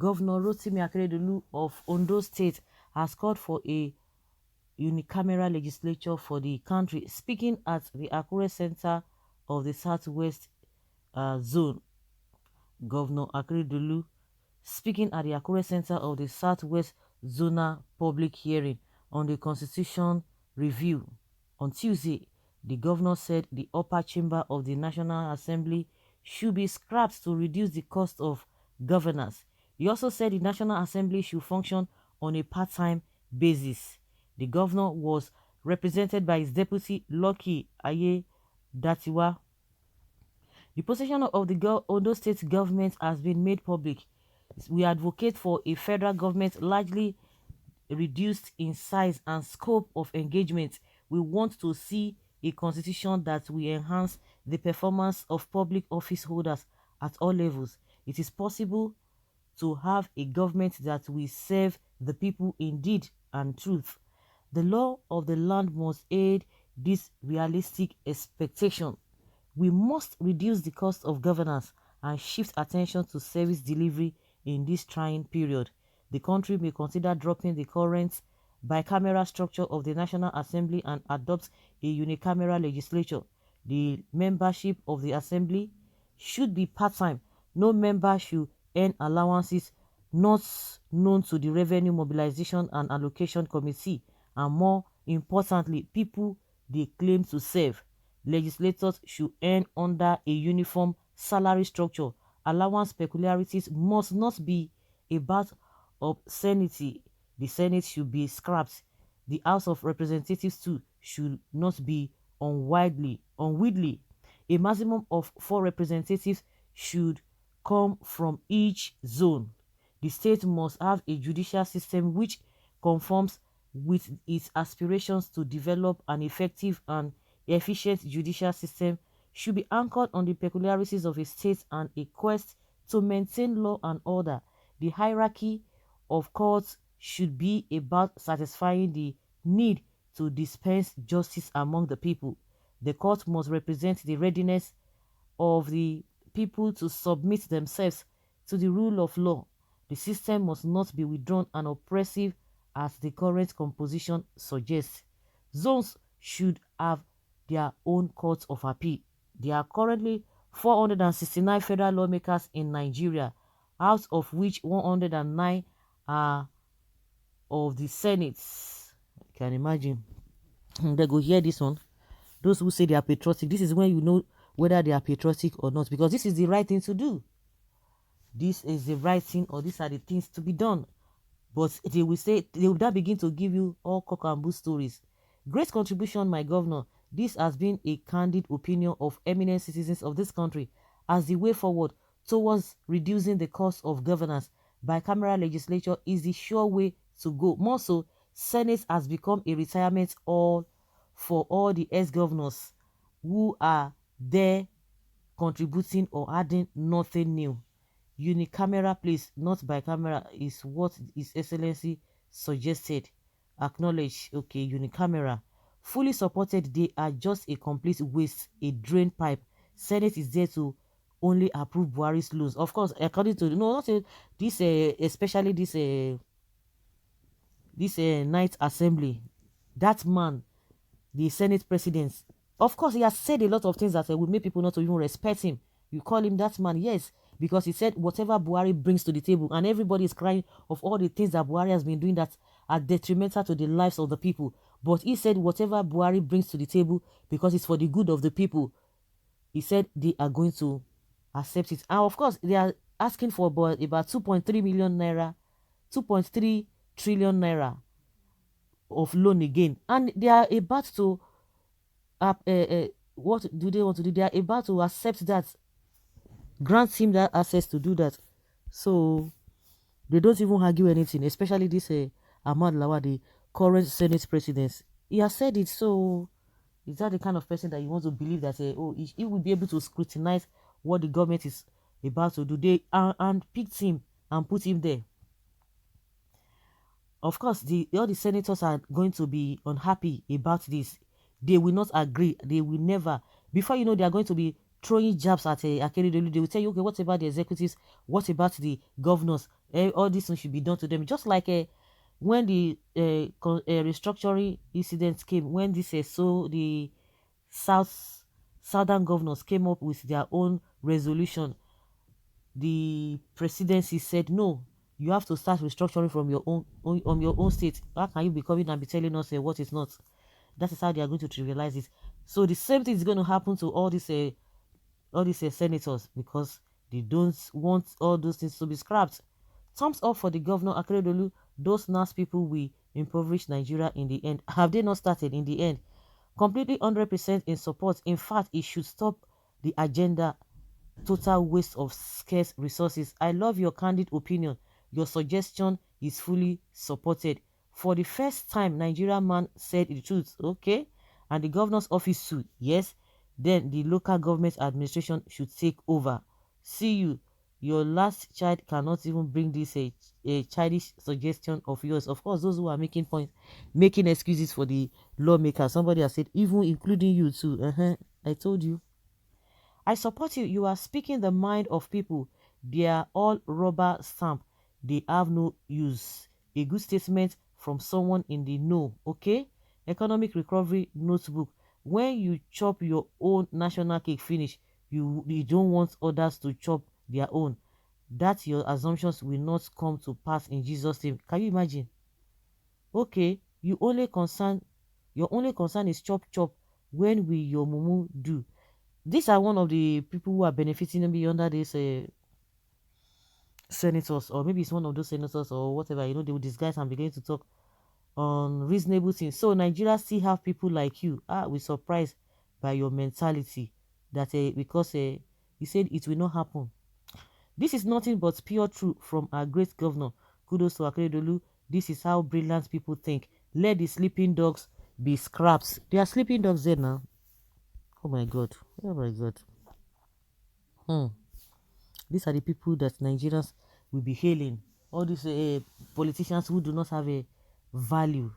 Governor Rotimi Akeredolu of Ondo State has called for a unicameral legislature for the country. Speaking at the Akure Center of the Southwest Zone, Governor Akeredolu, speaking at the Akure Center of the Southwest Zonal Public Hearing on the Constitution Review on Tuesday, the governor said the upper chamber of the National Assembly should be scrapped to reduce the cost of governance. He also said the National Assembly should function on a part-time basis. The governor was represented by his deputy Lucky Aiyedatiwa. The position of the Ondo State government has been made public. We advocate for a federal government largely reduced in size and scope of engagement. We want to see a constitution that will enhance the performance of public office holders at all levels. It is possible to have a government that will serve the people in deed and truth. The law of the land must aid this realistic expectation. We must reduce the cost of governance and shift attention to service delivery in this trying period. The country may consider dropping the current bicameral structure of the National Assembly and adopt a unicameral legislature. The membership of the Assembly should be part-time. No member should earn allowances not known to the Revenue Mobilization and Allocation Committee, and more importantly, people they claim to serve. Legislators should earn under a uniform salary structure. Allowance peculiarities must not be about obscenity. The Senate should be scrapped. The House of Representatives too should not be unwieldy. A maximum of 4 representatives should come from each zone. The state must have a judicial system which conforms with its aspirations to develop an effective and efficient judicial system, should be anchored on the peculiarities of a state and a quest to maintain law and order. The hierarchy of courts should be about satisfying the need to dispense justice among the people. The court must represent the readiness of the people to submit themselves to the rule of law. The system must not be withdrawn and oppressive as the current composition suggests. Zones should have their own courts of appeal. There are currently 469 federal lawmakers in Nigeria, out of which 109 are of the Senate. You can imagine. They go hear this one. Those who say they are patriotic, this is when you know whether they are patriotic or not, because this is the right thing to do. This is the right thing, or these are the things to be done. But they will say, they will then begin to give you all cock and bull stories. Great contribution, my governor. This has been a candid opinion of eminent citizens of this country as the way forward towards reducing the cost of governance. Bicameral legislature is the sure way to go. More so, Senate has become a retirement hall for all the ex-governors who are there contributing or adding nothing new. Unicameral place, not bicameral, is what His Excellency suggested. Acknowledge, okay, unicameral. Fully supported, they are just a complete waste, a drain pipe. Senate is there to only approve Buhari's laws. Of course, according to not this, especially this night assembly. That man, the Senate president, of course, he has said a lot of things that will make people not to even respect him. You call him that man, yes, because he said whatever Buhari brings to the table, and everybody is crying of all the things that Buhari has been doing that are detrimental to the lives of the people. But he said whatever Buhari brings to the table, because it's for the good of the people, he said they are going to accept it. And of course, they are asking for about 2.3 million naira, 2.3 trillion naira of loan again. And they are about to, what do they want to do? They are about to accept that, grant him that access to do that. So they don't even argue anything, especially this Ahmad Lawa, the current Senate president. He has said it. So is that the kind of person that you want to believe that he will be able to scrutinize what the government is about to do? They and picked him and put him there. Of course, all the senators are going to be unhappy about this. They will not agree. They will never. Before you know, they are going to be throwing jabs at Akeredolu. They will tell you, okay, what about the executives? What about the governors? All this thing should be done to them. Just like when the restructuring incidents came, when this so the southern governors came up with their own resolution, the presidency said no, you have to start restructuring from your own on your own state. How can you be coming and be telling us what is not? That is how they are going to trivialize it. So the same thing is going to happen to all these senators, because they don't want all those things to be scrapped. Thumbs up for the governor Akeredolu. Those nice people will impoverish Nigeria in the end. Have they not started in the end? Completely 100% in support. In fact, it should stop the agenda. Total waste of scarce resources. I love your candid opinion. Your suggestion is fully supported. For the first time, Nigerian man said the truth. Okay. And the governor's office too. Yes. Then the local government administration should take over. See you. Your last child cannot even bring this a childish suggestion of yours. Of course, those who are making points, making excuses for the lawmaker. Somebody has said, even including you too. I told you. I support you. You are speaking the mind of people. They are all rubber stamp. They have no use. A good statement from someone in the know. Okay? Economic recovery notebook. When you chop your own national cake finish, you don't want others to chop their own. That your assumptions will not come to pass in Jesus' name. Can you imagine? Okay, your only concern is chop chop. When will your mumu do? These are one of the people who are benefiting maybe under these senators, or maybe it's one of those senators or whatever. They will disguise and begin to talk on reasonable things. So Nigeria still have people like you. We're surprised by your mentality that because you said it will not happen. This is nothing but pure truth from our great governor. Kudos to Akeredolu. This is how brilliant people think. Let the sleeping dogs be scraps. They are sleeping dogs there now. Oh my god. Oh my god. Hmm. These are the people that Nigerians will be hailing. All these politicians who do not have a value.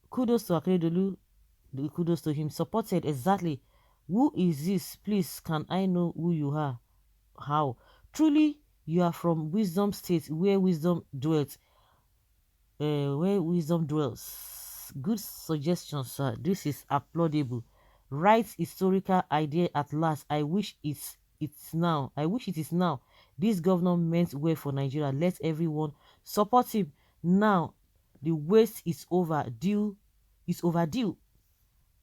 Kudos to Akeredolu. Kudos to him. Supported exactly. Who is this? Please, can I know who you are? How? Truly, you are from wisdom state where wisdom dwells. Where wisdom dwells. Good suggestion, sir. This is applaudable. Right historical idea at last. It's now. I wish it is now. This governor meant well for Nigeria. Let everyone support him. Now, the waste is overdue. It's overdue.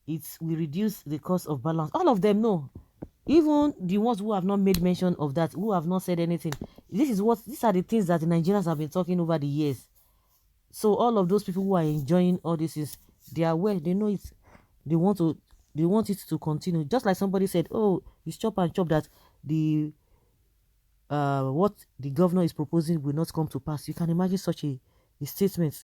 It will reduce the cost of balance. All of them know. Even the ones who have not made mention of that, who have not said anything. These are the things that the Nigerians have been talking over the years. So all of those people who are enjoying all this is they are aware, they know it, they want to they want it to continue. Just like somebody said, oh, it's chop and chop that the what the governor is proposing will not come to pass. You can imagine such a statement.